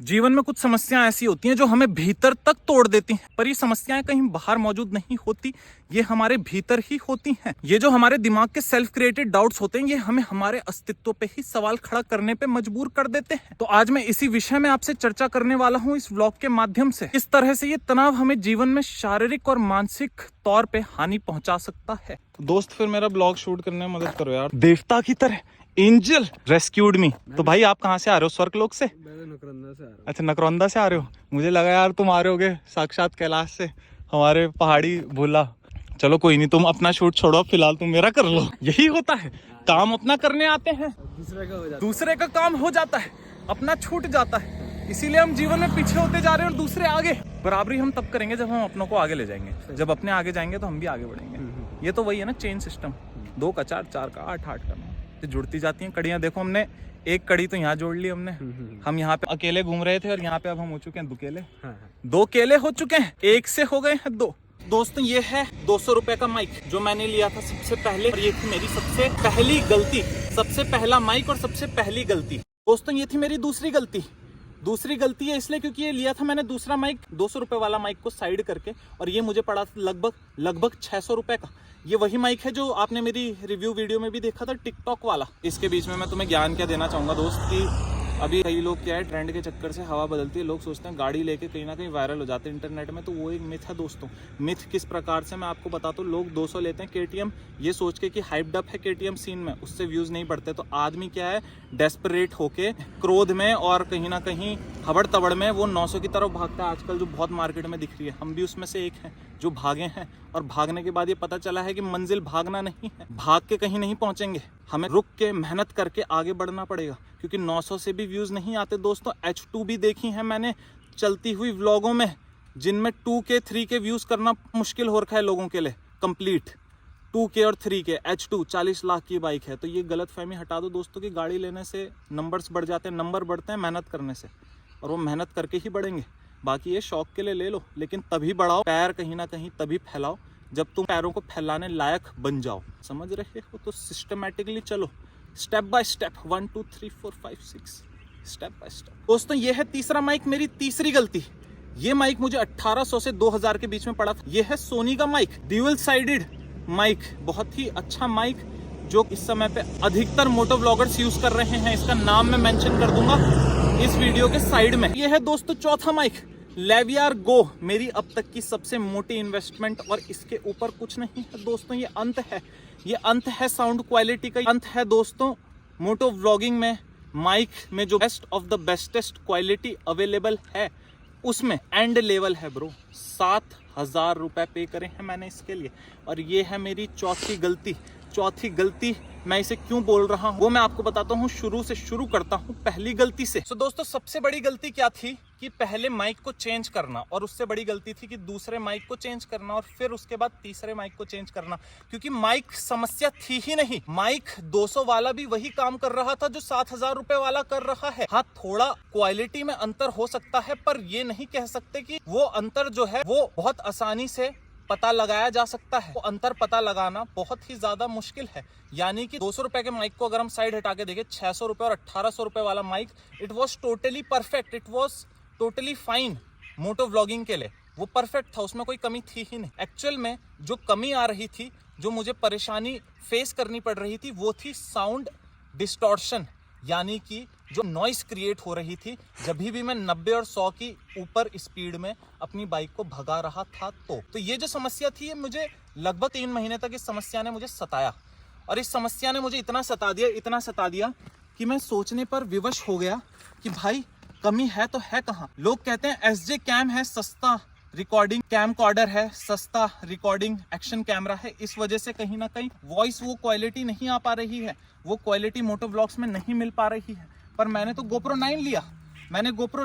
जीवन में कुछ समस्याएं ऐसी होती हैं जो हमें भीतर तक तोड़ देती हैं, पर ये समस्याएं कहीं बाहर मौजूद नहीं होती, ये हमारे भीतर ही होती हैं। ये जो हमारे दिमाग के सेल्फ क्रिएटेड डाउट्स होते हैं, ये हमें हमारे अस्तित्व पे ही सवाल खड़ा करने पे मजबूर कर देते हैं। तो आज मैं इसी विषय में आपसे चर्चा करने वाला हूँ इस व्लॉग के माध्यम से। किस तरह से ये तनाव हमें जीवन में शारीरिक और मानसिक तौर पे हानि पहुंचा सकता है। तो दोस्त फिर मेरा ब्लॉग शूट करने में मदद करो यार, देवता की तरह। एंजल रेस्क्यूड मी। तो भाई आप कहाँ से आ रहे हो? स्वर्गलोक से? नकरौंदा से आ रहा हूँ। अच्छा, नकरौंदा से आ रहे हो। मुझे लगा यार तुम आ रहे होगे साक्षात कैलाश से, हमारे पहाड़ी भोला। चलो कोई नहीं, तुम अपना शूट छोड़ो, फिलहाल तुम मेरा कर लो। यही होता है, काम अपना करने आते हैं, दूसरे का काम हो जाता है, अपना छूट जाता है। इसीलिए हम जीवन में पीछे होते जा रहे हैं और दूसरे आगे। बराबरी हम तब करेंगे जब हम अपनों को आगे ले जाएंगे। जब अपने आगे जाएंगे तो हम भी आगे बढ़ेंगे। ये तो वही है ना, चेन सिस्टम। 2 का 4, 4 का 8, 8 का 9, तो जुड़ती जाती हैं कड़ियां। देखो हमने एक कड़ी तो यहाँ जोड़ ली हमने। हम यहाँ पे अकेले घूम रहे थे और यहाँ पे अब हम हो चुके हैं दुकेले। 2 केले हो चुके हैं, 1 से हो गए हैं 2। दोस्तों ये है 200 रुपए का माइक जो मैंने लिया था सबसे पहले, और ये थी मेरी सबसे पहली गलती। सबसे पहला माइक और सबसे पहली गलती। दोस्तों ये थी मेरी दूसरी गलती। दूसरी गलती है इसलिए क्योंकि ये लिया था मैंने दूसरा माइक 200 रुपए वाला माइक को साइड करके, और ये मुझे पड़ा था लगभग 600 रुपए का। ये वही माइक है जो आपने मेरी रिव्यू वीडियो में भी देखा था, टिकटॉक वाला। इसके बीच में मैं तुम्हें ज्ञान क्या देना चाहूंगा दोस्त, कि अभी कई लोग क्या है, ट्रेंड के चक्कर से हवा बदलती है। लोग सोचते हैं गाड़ी लेके कहीं ना कहीं वायरल हो जाते हैं इंटरनेट में, तो वो एक मिथ है दोस्तों। मिथ किस प्रकार से मैं आपको बताता हूँ। लोग 200 लेते हैं KTM ये सोच के कि हाइप्ड अप है KTM सीन में, उससे व्यूज नहीं बढ़ते। तो आदमी क्या है, डेस्परेट होके, क्रोध में और कहीं ना कहीं हबड़ तबड़ में वो 900 की तरफ भागता है आजकल, जो बहुत मार्केट में दिख रही है। हम भी उसमें से एक हैं जो भागे हैं, और भागने के बाद ये पता चला है कि मंजिल भागना नहीं है, भाग के कहीं नहीं पहुंचेंगे। हमें रुक के मेहनत करके आगे बढ़ना पड़ेगा, क्योंकि 900 से भी व्यूज नहीं आते दोस्तों। H2 भी देखी है मैंने चलती हुई व्लॉगों में, जिनमें 2K 3K व्यूज करना मुश्किल हो रखा है लोगों के लिए। कंप्लीट 2K और 3K H2 40 लाख की बाइक है। तो ये गलत फहमी हटा दो दोस्तों कि गाड़ी लेने से नंबर्स बढ़ जाते हैं। नंबर बढ़ते हैं मेहनत करने से, और वो मेहनत करके ही बढ़ेंगे। बाकी ये शौक के लिए ले लो, लेकिन तभी बढ़ाओ, पैर कहीं ना कहीं तभी फैलाओ जब तुम पैरों को फैलाने लायक बन जाओ। समझ रहे हो? तो सिस्टमैटिकली चलो, step by step, 1 2 3 4 5 6, step by step. दोस्तों ये है तीसरा माइक, मेरी तीसरी गलती। ये माइक मुझे 1800 से 2000 के बीच में पड़ा था। ये है सोनी का माइक, ड्यूअल साइडेड माइक, बहुत ही अच्छा माइक, जो इस समय पे अधिकतर मोटो व्लॉगर्स यूज कर रहे हैं। इसका नाम मैं मेंशन कर दूंगा इस वीडियो के साइड में। ये है दोस्तों चौथा माइक, लेवियर गो, मेरी अब तक की सबसे मोटी इन्वेस्टमेंट, और इसके ऊपर कुछ नहीं है दोस्तों। ये अंत है, ये अंत है साउंड क्वालिटी का, अंत है दोस्तों मोटो व्लॉगिंग में। माइक में जो best of the bestest quality available है, उसमें एंड लेवल है ब्रो। 7000 रुपए पे करे हैं मैंने इसके लिए, और ये है मेरी चौथी गलती। चौथी गलती मैं इसे क्यों बोल रहा हूँ वो मैं आपको बताता हूँ। शुरू करता हूँ पहली गलती से। तो दोस्तों सबसे बड़ी गलती क्या थी कि पहले माइक को चेंज करना, और उससे बड़ी गलती थी कि दूसरे माइक को चेंज करना, और फिर उसके बाद तीसरे माइक को चेंज करना। क्योंकि माइक समस्या थी ही नहीं। माइक 200 वाला भी वही काम कर रहा था जो 7000 रुपए वाला कर रहा है। हाँ, थोड़ा क्वालिटी में अंतर हो सकता है, पर ये नहीं कह सकते कि वो अंतर जो है वो बहुत आसानी से पता लगाया जा सकता है। वो अंतर पता लगाना बहुत ही ज्यादा मुश्किल है। यानी कि 200 रुपए के माइक को अगर हम साइड हटा के देखें, 600 रुपए और 1800 रुपए वाला mic, it was totally perfect, it was totally fine moto vlogging के लिए। वो परफेक्ट था, उसमें कोई कमी थी ही नहीं। एक्चुअल में जो कमी आ रही थी, जो मुझे परेशानी फेस करनी पड़ रही थी, वो थी साउंड डिस्टॉर्शन, यानी कि जो नॉइस क्रिएट हो रही थी जब भी मैं 90 और 100 की ऊपर स्पीड में अपनी बाइक को भगा रहा था। तो ये जो समस्या थी, ये मुझे लगभग 3 महीने तक इस समस्या ने मुझे सताया, और इस समस्या ने मुझे इतना सता दिया कि मैं सोचने पर विवश हो गया कि भाई कमी है तो है कहाँ। लोग कहते हैं SJ कैम है सस्ता रिकॉर्डिंग, कैम कॉर्डर है सस्ता रिकॉर्डिंग, एक्शन कैमरा है, इस वजह से कहीं ना कहीं वॉइस वो क्वालिटी नहीं आ पा रही है, वो क्वालिटी मोटो व्लॉग्स में नहीं मिल पा रही है। पर मैंने तो GoPro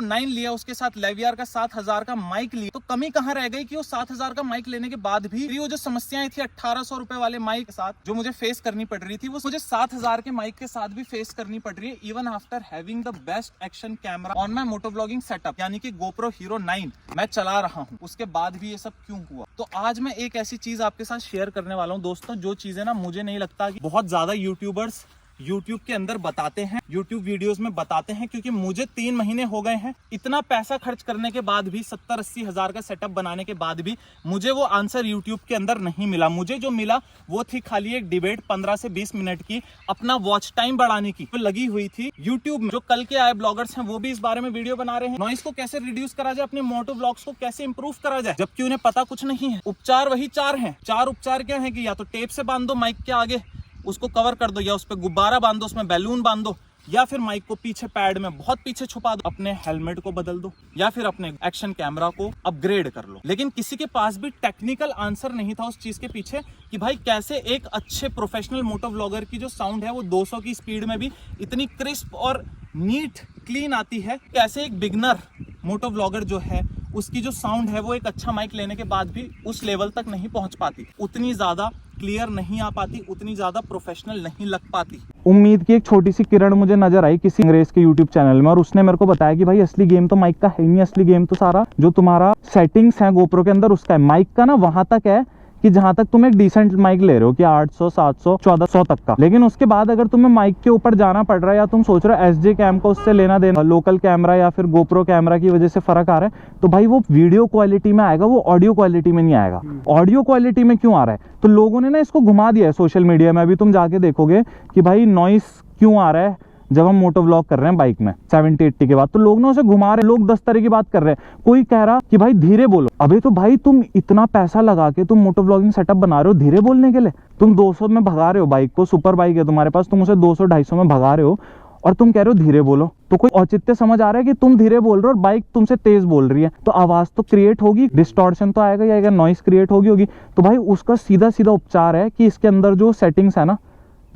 9 लिया, उसके साथ लेवियर का 7000 का माइक लिया, तो कमी कहाँ रह गई कि वो 7000 का माइक लेने के बाद भी वो जो समस्याएं थी 1800 रुपए वाले माइक के साथ जो मुझे फेस करनी पड़ रही थी, वो मुझे 7000 के माइक के साथ भी फेस करनी पड़ रही है, even after having the best action camera on my moto vlogging setup, यानी कि GoPro Hero 9 मैं चला रहा हूँ। उसके बाद भी ये सब क्यों हुआ? तो आज मैं एक ऐसी चीज आपके साथ शेयर करने वाला हूँ दोस्तों, जो चीजें ना मुझे नहीं लगता कि बहुत ज्यादा यूट्यूबर्स YouTube के अंदर बताते हैं, YouTube वीडियोस में बताते हैं, क्योंकि मुझे 3 महीने हो गए हैं इतना पैसा खर्च करने के बाद भी, 70-80 हजार का सेटअप बनाने के बाद भी मुझे वो आंसर YouTube के अंदर नहीं मिला। मुझे जो मिला वो थी खाली एक डिबेट 15 से 20 मिनट की, अपना वॉच टाइम बढ़ाने की लगी हुई थी। YouTube में जो कल के आए ब्लॉगर्स हैं वो भी इस बारे में वीडियो बना रहे हैं, नॉइस को कैसे रिड्यूस करा जाए, अपने मोटो व्लॉग्स को कैसे इंप्रूव करा जाए, जबकि उन्हें पता कुछ नहीं है। उपचार वही 4 हैं। 4 उपचार क्या है कि या तो टेप से बांध दो माइक के आगे, उसको कवर कर दो, या उस पर गुब्बारा बांध दो, उसमें बैलून बांध दो, या फिर माइक को पीछे पैड में बहुत पीछे छुपा दो, अपने हेलमेट को बदल दो, या फिर अपने एक्शन कैमरा को अपग्रेड कर लो। लेकिन किसी के पास भी टेक्निकल आंसर नहीं था उस चीज के पीछे कि भाई कैसे एक अच्छे प्रोफेशनल मोटो व्लॉगर की जो साउंड है वो 200 की स्पीड में भी इतनी क्रिस्प और नीट क्लीन आती है। कैसे एक बिगनर मोटो व्लॉगर जो है उसकी जो साउंड है वो एक अच्छा माइक लेने के बाद भी उस लेवल तक नहीं पहुंच पाती, उतनी ज्यादा क्लियर नहीं आ पाती, उतनी ज्यादा प्रोफेशनल नहीं लग पाती। उम्मीद की एक छोटी सी किरण मुझे नजर आई किसी अंग्रेज के YouTube चैनल में, और उसने मेरे को बताया कि भाई असली गेम तो माइक का है नहीं, असली गेम तो सारा जो तुम्हारा सेटिंग्स है GoPro के अंदर उसका है। माइक का ना वहां तक है कि जहां तक तुम एक डिसेंट माइक ले रहे हो कि 800, 700, 1400 तक का, लेकिन उसके बाद अगर तुम्हें माइक के ऊपर जाना पड़ रहा है या तुम सोच रहे हो SJ कैम का उससे लेना देना, लोकल कैमरा या फिर GoPro कैमरा की वजह से फर्क आ रहा है, तो भाई वो वीडियो क्वालिटी में आएगा, वो ऑडियो क्वालिटी में नहीं आएगा। ऑडियो क्वालिटी में क्यों आ रहा है? तो लोगों ने ना इसको घुमा दिया है सोशल मीडिया में। अभी तुम जाके देखोगे कि भाई नॉइस क्यों आ रहा है जब हम मोटो व्लॉग कर रहे हैं बाइक में 70-80 के बाद, तो लोग ना उसे घुमा रहे, लोग 10 तरह की बात कर रहे हैं। कोई कह रहा कि भाई धीरे बोलो। अबे तो भाई तुम इतना पैसा लगा के तुम मोटो व्लॉगिंग सेटअप बना रहे हो धीरे बोलने के लिए, तुम 200 में भगा रहे हो बाइक को, सुपर बाइक है तुम्हारे पास, तुम उसे 200-250 में भगा रहे हो और तुम कह रहे हो धीरे बोलो। तो कोई औचित्य समझ आ रहा है कि तुम धीरे बोल रहे हो और बाइक तुमसे तेज बोल रही है, तो आवाज तो क्रिएट होगी, डिस्टॉर्शन तो आएगा, या नॉइस क्रिएट होगी। तो भाई उसका सीधा सीधा उपचार है कि इसके अंदर जो सेटिंग्स है ना,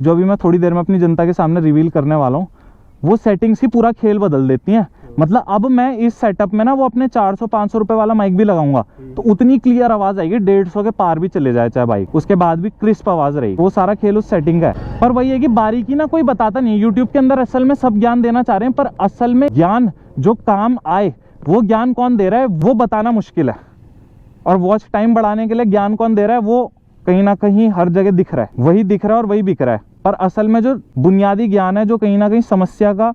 जो अभी मैं थोड़ी देर में अपनी जनता के सामने रिवील करने वाला हूँ, वो सेटिंग्स ही पूरा खेल बदल देती हैं। मतलब अब मैं इस सेटअप में ना वो अपने 400-500 रुपए वाला माइक भी लगाऊंगा तो उतनी क्लियर आवाज आएगी, 150 के पार भी चले जाए चाहे बाइक, उसके बाद भी क्रिस्प आवाज रहेगी। वो सारा खेल उस सेटिंग का है। पर वही है कि बारीकी ना कोई बताता नहीं। यूट्यूब के अंदर असल में सब ज्ञान देना चाह रहे हैं, पर असल में ज्ञान जो काम आए वो ज्ञान कौन दे रहा है वो बताना मुश्किल है। और वॉच टाइम बढ़ाने के लिए ज्ञान कौन दे रहा है वो कहीं ना कहीं हर जगह दिख रहा है, वही दिख रहा है और वही बिक रहा है। पर असल में जो बुनियादी ज्ञान है, जो कहीं ना कहीं समस्या का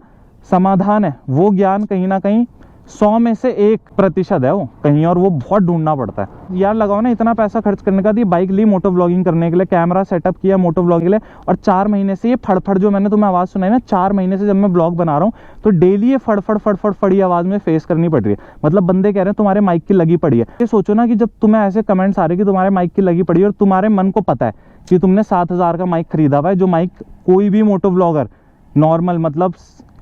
समाधान है, वो ज्ञान कहीं ना कहीं 100 में से 1% है वो कहीं, और वो बहुत ढूंढना पड़ता है। यार लगाओ ना इतना पैसा खर्च करने का, बाइक ली मोटो व्लॉगिंग करने के लिए, कैमरा सेटअप किया मोटो व्लॉगिंग के लिए, और 4 महीने से ये फड़फड़ जो मैंने तुम्हें आवाज सुनाई ना, 4 महीने से जब मैं ब्लॉग बना रहा हूँ तो डेली ये फड़फड़ फड़ी आवाज में फेस करनी पड़ रही है। मतलब बंदे कह रहे हैं तुम्हारे माइक की लगी पड़ी है। ये सोचो ना कि जब तुम्हें ऐसे कमेंट्स आ रहे कि तुम्हारे माइक की लगी पड़ी है और तुम्हारे मन को पता है कि तुमने 7,000 का माइक खरीदा हुआ है, जो माइक कोई भी मोटो व्लॉगर नॉर्मल, मतलब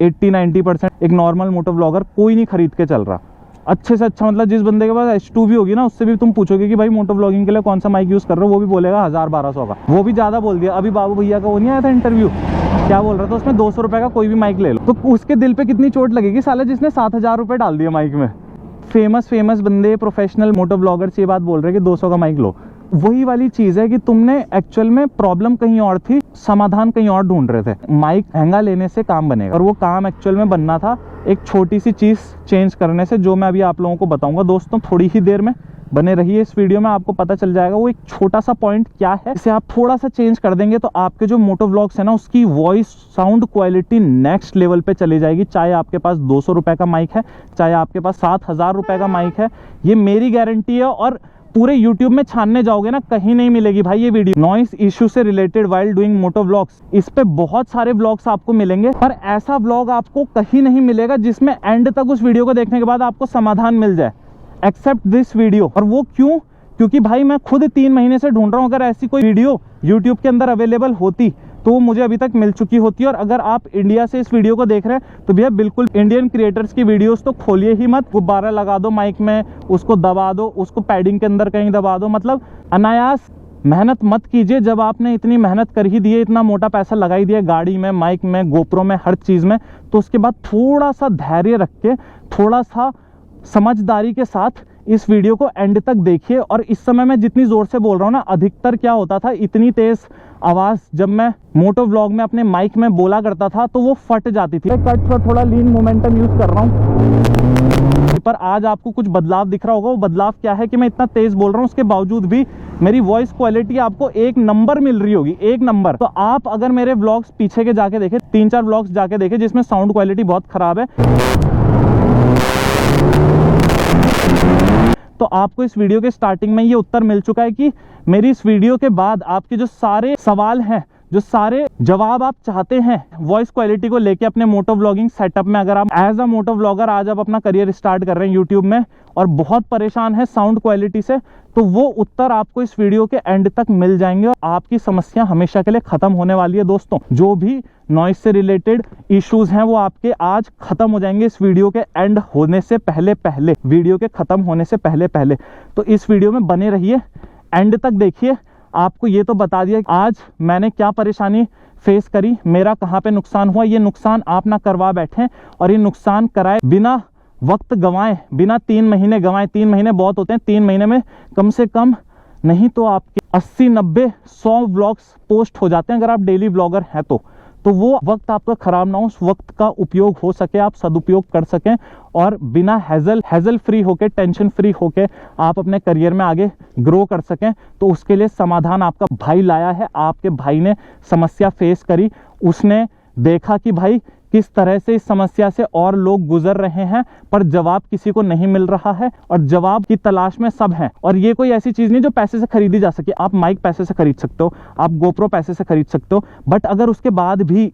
80-90% एक नॉर्मल मोटो व्लॉगर कोई नहीं खरीद के चल रहा अच्छे से अच्छा। मतलब जिस बंदे के पास H2 भी होगी ना, उससे भी तुम पूछोगे कि भाई मोटो व्लॉगिंग के लिए कौन सा माइक यूज कर रहे हो, वो भी बोलेगा 1000-1200 का। वो भी ज्यादा बोल दिया। अभी बाबू भैया का वो नहीं आया था इंटरव्यू, क्या बोल रहा था उसमें, 200 रुपए का कोई भी माइक ले लो, तो उसके दिल पे कितनी चोट लगेगी साले जिसने 7,000 रुपए डाल दिया माइक में। फेमस बंदे, प्रोफेशनल मोटो व्लॉगर्स ये बात बोल रहे हैं कि 200 का माइक लो। वही वाली चीज है कि तुमने एक्चुअल में प्रॉब्लम कहीं और थी, समाधान कहीं और ढूंढ रहे थे। माइक महंगा लेने से काम बनेगा, और वो काम एक्चुअल में बनना था एक छोटी सी चीज चेंज करने से, जो मैं अभी आप लोगों को बताऊंगा। दोस्तों थोड़ी ही देर में बने रहिए इस वीडियो में, आपको पता चल जाएगा वो एक छोटा सा पॉइंट क्या है। इसे आप थोड़ा सा चेंज कर देंगे तो आपके जो मोटो व्लॉग्स है ना, उसकी voice sound quality next level पे चली जाएगी। चाहे आपके पास 200 रुपए का माइक है, चाहे आपके पास 7,000 रुपए का माइक है, ये मेरी गारंटी है। और पूरे YouTube में छानने जाओगे ना, कहीं नहीं मिलेगी भाई ये वीडियो नॉइस इश्यू से रिलेटेड वाइल डूइंग मोटो व्लॉग्स। इस पे बहुत सारे व्लॉग्स आपको मिलेंगे, पर ऐसा व्लॉग आपको कहीं नहीं मिलेगा जिसमें एंड तक उस वीडियो को देखने के बाद आपको समाधान मिल जाए, एक्सेप्ट दिस वीडियो। और वो क्यों? क्योंकि भाई मैं खुद 3 महीने से ढूंढ रहा हूं। अगर ऐसी कोई वीडियो YouTube के अंदर अवेलेबल होती तो वो मुझे अभी तक मिल चुकी होती। और अगर आप इंडिया से इस वीडियो को देख रहे हैं तो भैया बिल्कुल इंडियन क्रिएटर्स की वीडियोस तो खोलिए ही मत। गुब्बारा लगा दो माइक में, उसको दबा दो, उसको पैडिंग के अंदर कहीं दबा दो। मतलब अनायास मेहनत मत कीजिए। जब आपने इतनी मेहनत कर ही दी है, इतना मोटा पैसा लगा ही दिया गाड़ी में, माइक में, GoPro में, हर चीज में, तो उसके बाद थोड़ा सा धैर्य रख के, थोड़ा सा समझदारी के साथ इस वीडियो को एंड तक देखिए। और इस समय मैं जितनी जोर से बोल रहा हूँ ना, अधिकतर क्या होता था, इतनी तेज आवाज जब मैं मोटो व्लॉग में अपने माइक में बोला करता था तो वो फट जाती थी। कट पर थोड़ा लीन मोमेंटम यूज कर रहा हूँ, पर आज आपको कुछ बदलाव दिख रहा होगा। वो बदलाव क्या है कि मैं इतना तेज बोल रहा हूँ, उसके बावजूद भी मेरी वॉइस क्वालिटी आपको एक नंबर मिल रही होगी, एक नंबर। तो आप अगर मेरे व्लॉग्स पीछे के जाके देखें, 3-4 व्लॉग्स जाके देखें जिसमें साउंड क्वालिटी बहुत खराब है, तो आपको इस वीडियो के स्टार्टिंग में ये उत्तर मिल चुका है कि मेरी इस वीडियो के बाद आपके जो सारे सवाल हैं, जो सारे जवाब आप चाहते हैं वॉइस क्वालिटी को लेके अपने मोटो व्लॉगिंग सेटअप में, अगर आप एज अ मोटो व्लॉगर आज आप अपना करियर स्टार्ट कर रहे हैं यूट्यूब में और बहुत परेशान है साउंड क्वालिटी से, तो वो उत्तर आपको इस वीडियो के एंड तक मिल जाएंगे और आपकी समस्या हमेशा के लिए खत्म होने वाली है। दोस्तों, जो भी नॉइस से रिलेटेड इश्यूज हैं वो आपके आज खत्म हो जाएंगे इस वीडियो के एंड होने से पहले पहले, वीडियो के खत्म होने से पहले पहले। तो इस वीडियो में बने रहिए, एंड तक देखिए। आपको ये तो बता दिया आज मैंने क्या परेशानी फेस करी, मेरा कहाँ पे नुकसान हुआ। ये नुकसान आप ना करवा बैठे और ये नुकसान कराए बिना वक्त गंवाए, बिना 3 महीने गंवाए। 3 महीने बहुत होते हैं, 3 महीने में कम से कम नहीं तो आपके 80, 90, 100 व्लॉग्स पोस्ट हो जाते हैं अगर आप डेली व्लॉगर हैं तो वो वक्त आपका खराब ना हो, उस वक्त का उपयोग हो सके, आप सदुपयोग कर सकें और बिना हैजल फ्री होके, टेंशन फ्री होके आप अपने करियर में आगे ग्रो कर सकें। तो उसके लिए समाधान आपका भाई लाया है। आपके भाई ने समस्या फेस करी, उसने देखा कि भाई किस तरह से इस समस्या से और लोग गुजर रहे हैं पर जवाब किसी को नहीं मिल रहा है और जवाब की तलाश में सब हैं। और ये कोई ऐसी चीज नहीं जो पैसे से खरीदी जा सके। आप माइक पैसे से खरीद सकते हो, आप गोप्रो पैसे से खरीद सकते हो, बट अगर उसके बाद भी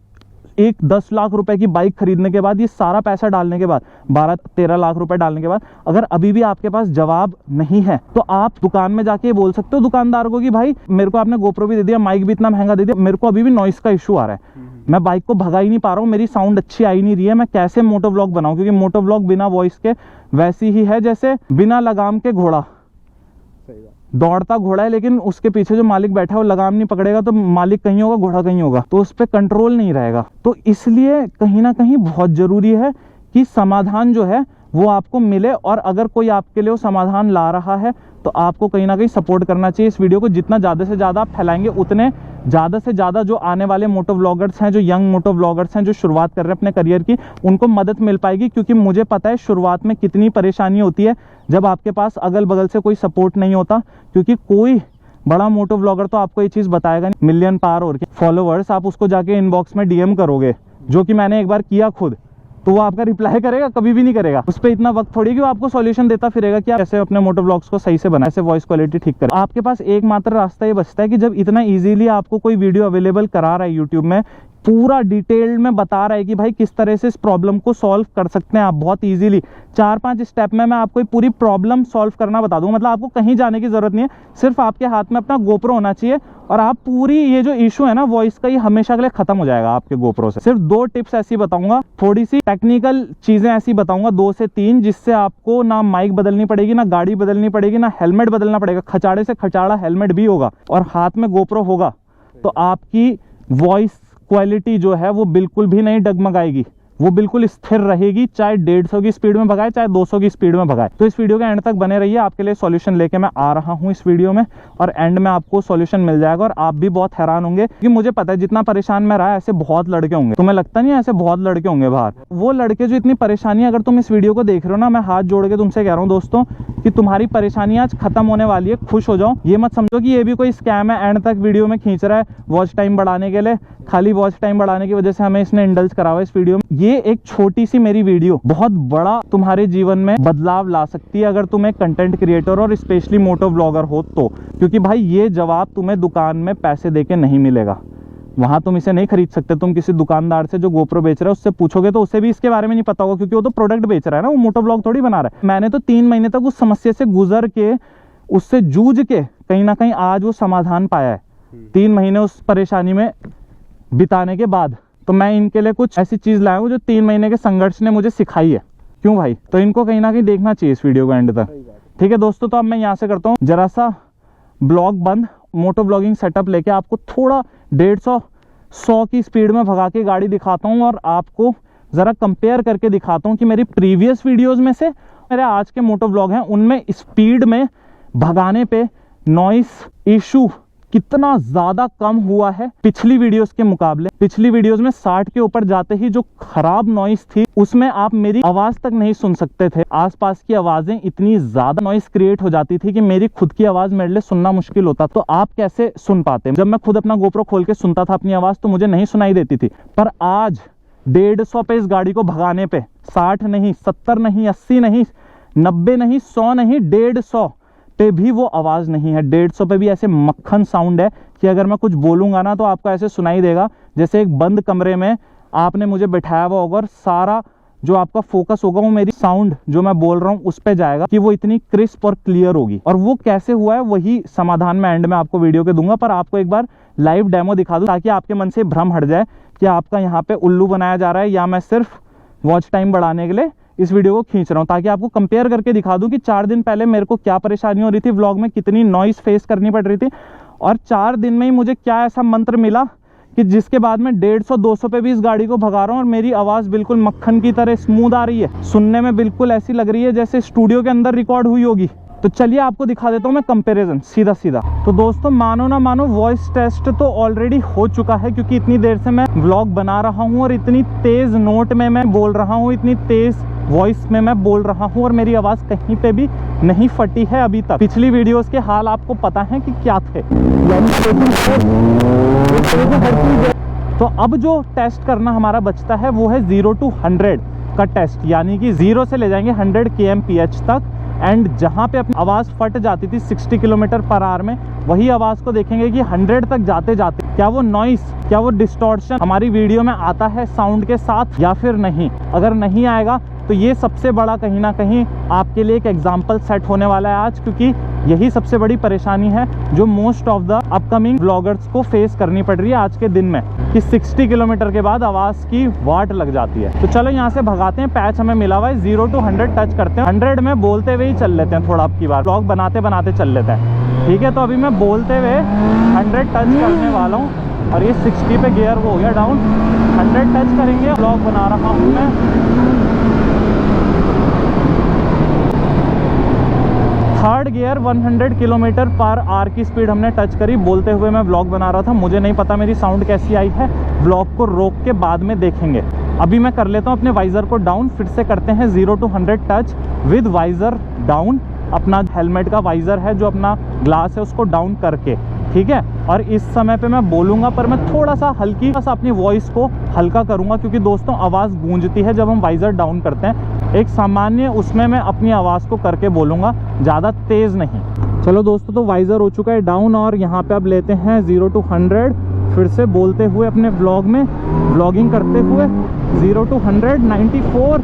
10 लाख रुपए की बाइक खरीदने के बाद, ये सारा पैसा डालने के बाद, 12-13 लाख रुपए डालने के बाद, अगर अभी भी आपके पास जवाब नहीं है तो आप दुकान में जाके बोल सकते हो दुकानदार को कि भाई मेरे को आपने गोप्रो भी दे दिया, माइक भी इतना महंगा दे दिया, मेरे को अभी भी नॉइस का इशू आ रहा है, मैं बाइक को भगा ही नहीं पा रहा हूँ, मेरी साउंड अच्छी आई नहीं रही है, मैं कैसे मोटो व्लॉग बनाऊं? क्योंकि मोटो व्लॉग बिना वॉइस के वैसी ही है जैसे बिना लगाम के घोड़ा। दौड़ता घोड़ा है लेकिन उसके पीछे जो मालिक बैठा है वो लगाम नहीं पकड़ेगा तो मालिक कहीं होगा, घोड़ा कहीं होगा, तो उस पर कंट्रोल नहीं रहेगा। तो इसलिए कहीं ना कहीं बहुत जरूरी है कि समाधान जो है वो आपको मिले और अगर कोई आपके लिए वो समाधान ला रहा है तो आपको कहीं ना कहीं सपोर्ट करना चाहिए। इस वीडियो को जितना ज़्यादा से ज़्यादा आप फैलाएंगे उतने ज़्यादा से ज़्यादा जो आने वाले मोटो व्लॉगर्स हैं, जो यंग मोटो व्लॉगर्स हैं, जो शुरुआत कर रहे हैं अपने करियर की, उनको मदद मिल पाएगी। क्योंकि मुझे पता है शुरुआत में कितनी परेशानी होती है जब आपके पास अगल बगल से कोई सपोर्ट नहीं होता। क्योंकि कोई बड़ा मोटो व्लॉगर तो आपको ये चीज़ बताएगा नहीं, मिलियन पार और फॉलोवर्स, आप उसको जाके इनबॉक्स में DM करोगे, जो कि मैंने एक बार किया खुद, तो वो आपका रिप्लाई करेगा? कभी भी नहीं करेगा। उस पर इतना वक्त थोड़ी कि वो आपको सॉल्यूशन देता फिरेगा कि आप कैसे अपने मोटो व्लॉग्स को सही से बनाए, ऐसे वॉइस क्वालिटी ठीक करें। आपके पास एकमात्र रास्ता ये बचता है कि जब इतना इजीली आपको कोई वीडियो अवेलेबल करा रहा है यूट्यूब में, पूरा डिटेल्ड में बता रहा है कि भाई किस तरह से इस प्रॉब्लम को सॉल्व कर सकते हैं आप बहुत इजीली, 4-5 स्टेप में मैं आपको पूरी प्रॉब्लम सॉल्व करना बता दूंगा। मतलब आपको कहीं जाने की जरूरत नहीं है, सिर्फ आपके हाथ में अपना गोप्रो होना चाहिए और आप पूरी ये जो इशू है ना वॉइस का, ये हमेशा के लिए खत्म हो जाएगा आपके गोप्रो से। सिर्फ 2 टिप्स ऐसी बताऊंगा, थोड़ी सी टेक्निकल चीजें ऐसी बताऊंगा, 2 से 3, जिससे आपको ना माइक बदलनी पड़ेगी, ना गाड़ी बदलनी पड़ेगी, ना हेलमेट बदलना पड़ेगा। खचाड़े से खचाड़ा हेलमेट भी होगा और हाथ में गोप्रो होगा तो आपकी वॉइस क्वालिटी जो है वो बिल्कुल भी नहीं डगमगाएगी, वो बिल्कुल स्थिर रहेगी, चाहे 150 की स्पीड में भगाए, चाहे 200 की स्पीड में भगाए। तो इस वीडियो के एंड तक बने रहिए, आपके लिए सॉल्यूशन लेके मैं आ रहा हूं इस वीडियो में और एंड में आपको सॉल्यूशन मिल जाएगा और आप भी बहुत हैरान होंगे। क्योंकि मुझे पता है जितना परेशान मैं रहा, ऐसे बहुत लड़के होंगे, तुम्हें लगता नहीं है ऐसे बहुत लड़के होंगे बाहर। वो लड़के जो इतनी परेशानी, अगर तुम इस वीडियो को देख रहे हो ना, मैं हाथ जोड़ के तुमसे कह रहा हूँ दोस्तों कि तुम्हारी परेशानी आज खत्म होने वाली है, खुश हो जाओ। ये मत समझो कि ये भी कोई स्कैम है, एंड तक वीडियो में खींच रहा है वॉच टाइम बढ़ाने के लिए, खाली वॉच टाइम बढ़ाने की वजह से हमें इसने इंडल्ज करा हुआ इस वीडियो में। ये एक छोटी सी मेरी वीडियो बहुत बड़ा तुम्हारे जीवन में बदलाव ला सकती है अगर तुम एक कंटेंट क्रिएटर और स्पेशली मोटो व्लॉगर हो तो। क्योंकि भाई ये जवाब तुम्हें दुकान में पैसे देके नहीं मिलेगा, वहां तुम इसे नहीं खरीद सकते। तुम किसी दुकानदार से जो गोप्रो बेच रहा है उससे पूछोगे तो उसे भी इसके बारे में नहीं पता होगा, क्योंकि वो तो प्रोडक्ट बेच रहा है ना, वो मोटो व्लॉग थोड़ी बना रहा है। मैंने तो 3 महीने तक उस समस्या से गुजर के, उससे जूझ के कहीं ना कहीं आज वो समाधान पाया है। 3 महीने उस परेशानी में बिताने के बाद तो मैं इनके लिए कुछ ऐसी चीज लाया हूं जो 3 महीने के संघर्ष ने मुझे सिखाई है। क्यों भाई? तो इनको कहीं ना कहीं देखना चाहिए इस वीडियो को एंड तक, ठीक है दोस्तों। तो अब मैं यहाँ से करता हूँ जरा सा ब्लॉग बंद, मोटो ब्लॉगिंग सेटअप लेके आपको थोड़ा 150-100 की स्पीड में भगा के गाड़ी दिखाता हूँ और आपको जरा कंपेयर करके दिखाता हूँ कि मेरी प्रीवियस वीडियोस में से मेरे आज के मोटो ब्लॉग हैं उनमें स्पीड में भगाने पे नॉइस इशू कितना ज्यादा कम हुआ है पिछली वीडियोस के मुकाबले। पिछली वीडियोस में 60 के ऊपर जाते ही जो खराब नॉइस थी उसमें आप मेरी आवाज तक नहीं सुन सकते थे। आसपास की आवाजें इतनी ज्यादा नॉइस क्रिएट हो जाती थी कि मेरी खुद की आवाज मेरे लिए सुनना मुश्किल होता। तो आप कैसे सुन पाते? जब मैं खुद अपना गोप्रो खोल के सुनता था अपनी आवाज तो मुझे नहीं सुनाई देती थी। पर आज 150 पे इस गाड़ी को भगाने पे, 60 नहीं, 70 नहीं, 80 नहीं, 90 नहीं, 100 नहीं, 150 पे भी वो आवाज नहीं है। 150 पे भी ऐसे मक्खन साउंड है कि अगर मैं कुछ बोलूंगा ना तो आपको ऐसे सुनाई देगा जैसे एक बंद कमरे में आपने मुझे बैठाया हुआ होगा और सारा जो आपका फोकस होगा वो मेरी साउंड जो मैं बोल रहा हूँ उस पे जाएगा कि वो इतनी क्रिस्प और क्लियर होगी। और वो कैसे हुआ है वही समाधान मैं एंड में आपको वीडियो के दूंगा। पर आपको एक बार लाइव डेमो दिखा दूं ताकि आपके मन से भ्रम हट जाए कि आपका यहाँ पे उल्लू बनाया जा रहा है या मैं सिर्फ वॉच टाइम बढ़ाने के लिए इस वीडियो को खींच रहा हूं, ताकि आपको कंपेयर करके दिखा दूं कि 4 दिन पहले मेरे को क्या परेशानी हो रही थी, व्लॉग में कितनी नॉइस फेस करनी पड़ रही थी और 4 दिन में ही मुझे क्या ऐसा मंत्र मिला कि जिसके बाद मैं 150-200 पे भी इस गाड़ी को भगा रहा हूं और मेरी आवाज बिल्कुल मक्खन की तरह स्मूथ आ रही है। सुनने में बिल्कुल ऐसी लग रही है जैसे स्टूडियो के अंदर रिकॉर्ड हुई होगी। तो चलिए आपको दिखा देता हूं मैं कंपैरिजन सीधा सीधा। तो दोस्तों मानो ना मानो वॉइस टेस्ट तो ऑलरेडी हो चुका है क्योंकि इतनी देर से मैं व्लॉग बना रहा हूं और इतनी तेज नोट में मैं बोल रहा हूं, इतनी तेज वॉइस में मैं बोल रहा हूं और मेरी आवाज कहीं पे भी नहीं फटी है अभी तक। पिछली वीडियोस के हाल आपको पता है कि क्या थे। तो अब जो टेस्ट करना हमारा बचता है वो है 0 to 100 का टेस्ट, यानी कि 0 से ले जाएंगे 100 kmph तक। एंड जहां पे अपनी आवाज फट जाती थी 60 किलोमीटर पर आवर में, वही आवाज को देखेंगे कि 100 तक जाते जाते क्या वो नॉइस, क्या वो डिस्टॉर्शन हमारी वीडियो में आता है साउंड के साथ या फिर नहीं। अगर नहीं आएगा तो ये सबसे बड़ा कहीं ना कहीं आपके लिए एक एग्जाम्पल सेट होने वाला है आज, क्योंकि यही सबसे बड़ी परेशानी है जो most of the upcoming bloggers को फेस करनी पड़ रही है आज के दिन में, कि 60 किलोमीटर के बाद आवाज की वाट लग जाती है। तो चलो यहाँ से भगाते हैं, पैच हमें मिला हुआ है। 0 to 100 टच करते हैं। 100 में बोलते हुए ही चल लेते हैं, थोड़ा अब की बार ब्लॉग बनाते बनाते चल लेते हैं, ठीक है। तो अभी मैं बोलते हुए 100 टच करने वाला हूँ और ये 60 पे गियर वो हो गया डाउन। 100 टच करेंगे, ब्लॉग बना रहा हूँ मैं। Third gear 100 kilometre per hour की स्पीड हमने टच करी। बोलते हुए मैं व्लॉग बना रहा था, मुझे नहीं पता मेरी साउंड कैसी आई है, व्लॉग को रोक के बाद में देखेंगे। अभी मैं कर लेता हूँ अपने वाइजर को डाउन, फिर से करते हैं 0 to 100 touch with visor down. अपना हेलमेट का वाइजर है जो अपना ग्लास है उसको डाउन करके, ठीक है। और इस समय पे मैं बोलूँगा पर मैं थोड़ा सा अपनी वॉइस को हल्का करूँगा, क्योंकि दोस्तों आवाज़ गूंजती है जब हम वाइजर डाउन करते हैं। एक सामान्य उसमें मैं अपनी आवाज़ को करके बोलूँगा, ज़्यादा तेज़ नहीं। चलो दोस्तों, तो वाइजर हो चुका है डाउन और यहाँ पे अब लेते हैं 0 to 100 फिर से बोलते हुए अपने व्लॉग में, व्लॉगिंग करते हुए 0 to 100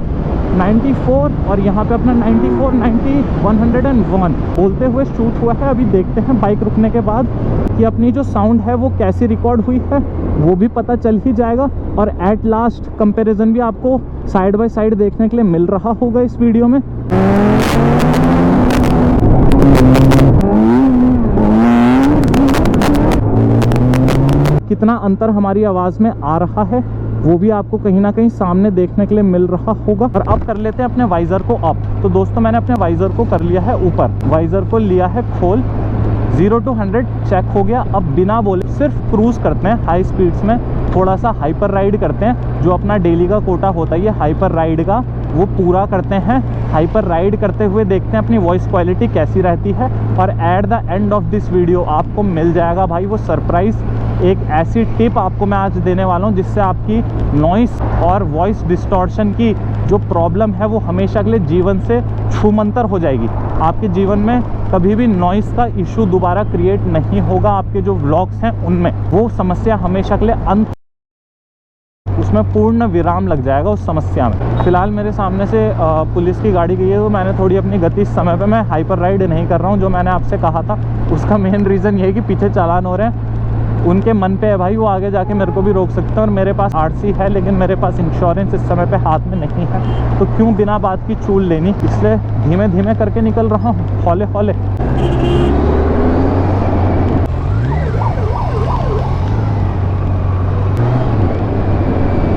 94 और यहाँ पे अपना 94 90 101 बोलते हुए शूट हुआ है। अभी देखते हैं बाइक रुकने के बाद कि अपनी जो साउंड है वो कैसी रिकॉर्ड हुई है, वो भी पता चल ही जाएगा। और एट लास्ट कंपैरिजन भी आपको साइड बाय साइड देखने के लिए मिल रहा होगा इस वीडियो में। कितना अंतर हमारी आवाज़ में आ रहा है वो भी आपको कहीं ना कहीं सामने देखने के लिए मिल रहा होगा। और अब कर लेते हैं अपने वाइजर को अप। तो दोस्तों मैंने अपने वाइजर को कर लिया है ऊपर, वाइजर को लिया है खोल। 0 to 100 चेक हो गया। अब बिना बोले सिर्फ क्रूज करते हैं हाई स्पीड्स में, थोड़ा सा हाइपर राइड करते हैं। जो अपना डेली का कोटा होता है ये हाइपर राइड का, वो पूरा करते हैं। हाइपर राइड करते हुए देखते हैं अपनी वॉइस क्वालिटी कैसी रहती है। और at the end of this video आपको मिल जाएगा भाई वो सरप्राइज़, एक ऐसी टिप आपको मैं आज देने वाला हूँ जिससे आपकी नॉइस और वॉइस डिस्टॉर्शन की जो प्रॉब्लम है वो हमेशा के लिए जीवन से छूमंतर हो जाएगी। आपके जीवन में कभी भी नॉइस का इशू दोबारा क्रिएट नहीं होगा। आपके जो व्लॉग्स हैं उनमें वो समस्या हमेशा के लिए अंत, उसमें पूर्ण विराम लग जाएगा उस समस्या में। फिलहाल मेरे सामने से पुलिस की गाड़ी गई है, तो मैंने थोड़ी अपनी गति इस समय पे मैं हाइपर राइड नहीं कर रहा हूँ। जो मैंने आपसे कहा था उसका मेन रीज़न ये है कि पीछे चालान हो रहे हैं, उनके मन पे है भाई, वो आगे जाके मेरे को भी रोक सकते हैं। और मेरे पास आरसी है लेकिन मेरे पास इंश्योरेंस इस समय पे हाथ में नहीं है, तो क्यों बिना बात की चूल लेनी, इसलिए धीमे धीमे करके निकल रहा हूँ, हौले हौले।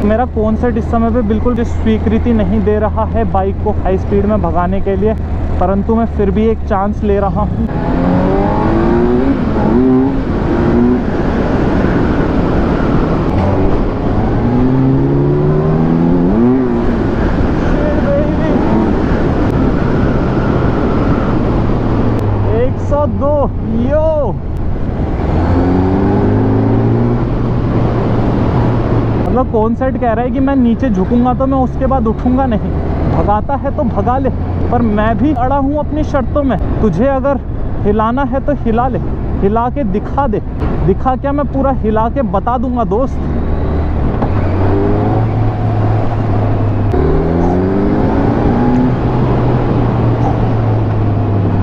मेरा कॉन्सेप्ट इस समय पे बिल्कुल स्वीकृति नहीं दे रहा है बाइक को हाई स्पीड में भगाने के लिए, परंतु मैं फिर भी एक चांस ले रहा हूँ। 2 यो। मतलब कौन सेट कह रहा है कि मैं नीचे झुकूंगा तो मैं उसके बाद उठूंगा नहीं, भगाता है तो भगा ले, पर मैं भी अड़ा हूँ अपनी शर्तों में। तुझे अगर हिलाना है तो हिला ले, हिला के दिखा दे। दिखा क्या, मैं पूरा हिला के बता दूंगा दोस्त।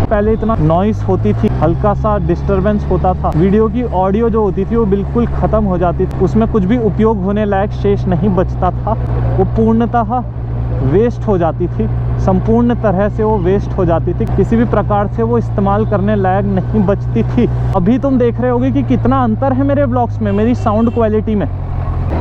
पहले इतना नॉइस होती थी, हल्का सा डिस्टरबेंस होता था, वीडियो की ऑडियो जो होती थी वो बिल्कुल ख़त्म हो जाती थी, उसमें कुछ भी उपयोग होने लायक शेष नहीं बचता था, वो पूर्णतः वेस्ट हो जाती थी, संपूर्ण तरह से वो वेस्ट हो जाती थी, किसी भी प्रकार से वो इस्तेमाल करने लायक नहीं बचती थी। अभी तुम देख रहे होगे कि कितना अंतर है मेरे ब्लॉग्स में, मेरी साउंड क्वालिटी में।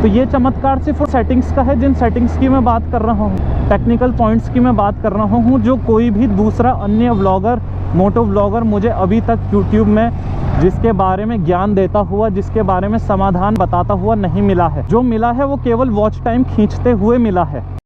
तो ये चमत्कार सिर्फ सेटिंग्स का है, जिन सेटिंग्स की मैं बात कर रहा हूँ, टेक्निकल पॉइंट्स की मैं बात कर रहा हूँ, जो कोई भी दूसरा अन्य व्लॉगर, मोटो व्लॉगर मुझे अभी तक यूट्यूब में जिसके बारे में ज्ञान देता हुआ, जिसके बारे में समाधान बताता हुआ नहीं मिला है। जो मिला है वो केवल वॉच टाइम खींचते हुए मिला है।